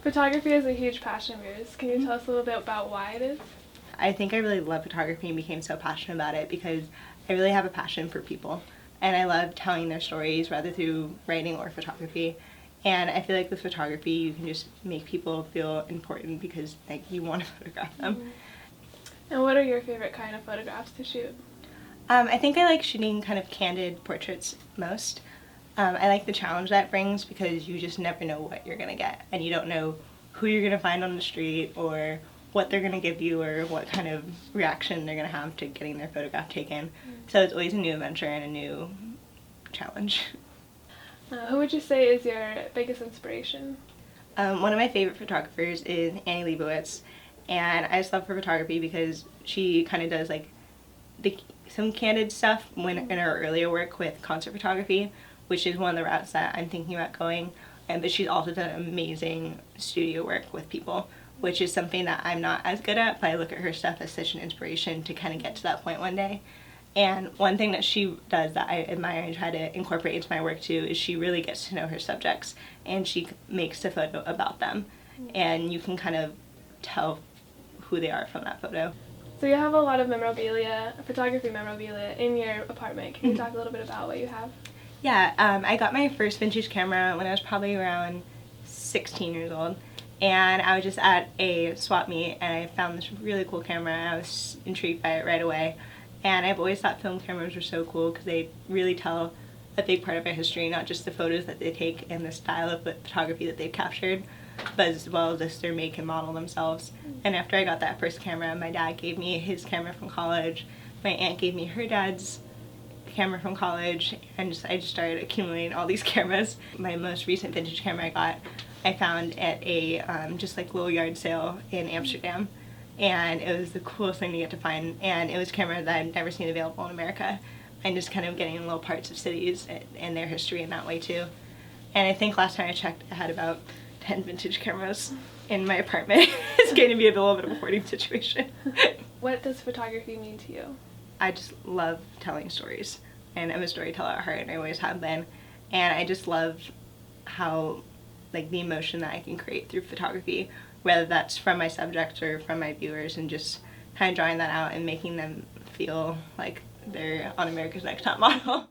Photography is a huge passion of yours. Can you tell us a little bit about why it is? I think I really love photography and became so passionate about it because I really have a passion for people. And I love telling their stories, whether through writing or photography. And I feel like with photography, you can just make people feel important because you want to photograph them. Mm-hmm. And what are your favorite kind of photographs to shoot? I think I like shooting kind of candid portraits most. I like the challenge that brings because you just never know what you're going to get. And you don't know who you're going to find on the street or what they're going to give you or what kind of reaction they're going to have to getting their photograph taken. So it's always a new adventure and a new challenge. Who would you say is your biggest inspiration? One of my favorite photographers is Annie Leibovitz, and I just love her photography because she kind of does like some candid stuff in her earlier work with concert photography, which is one of the routes that I'm thinking about going. But she's also done amazing studio work with people, which is something that I'm not as good at, but I look at her stuff as such an inspiration to kind of get to that point one day. And one thing that she does that I admire and try to incorporate into my work too is she really gets to know her subjects and she makes a photo about them. And you can kind of tell who they are from that photo. So you have a lot of memorabilia, photography memorabilia in your apartment. Can you talk a little bit about what you have? Yeah, I got my first vintage camera when I was probably around 16 years old. And I was just at a swap meet and I found this really cool camera and I was intrigued by it right away. And I've always thought film cameras were so cool because they really tell a big part of our history, not just the photos that they take and the style of photography that they've captured, but as well as just their make and model themselves. And after I got that first camera, my dad gave me his camera from college, my aunt gave me her dad's camera from college, and I just started accumulating all these cameras. My most recent vintage camera I found at a just like little yard sale in Amsterdam. And it was the coolest thing to get to find, and it was a camera that I'd never seen available in America, and just kind of getting little parts of cities and their history in that way too. And I think last time I checked I had about 10 vintage cameras in my apartment. It's going to be a little bit of a hoarding situation. What does photography mean to you? I just love telling stories, and I'm a storyteller at heart and I always have been, and I just love how the emotion that I can create through photography, whether that's from my subjects or from my viewers, and just kind of drawing that out and making them feel like they're on America's Next Top Model.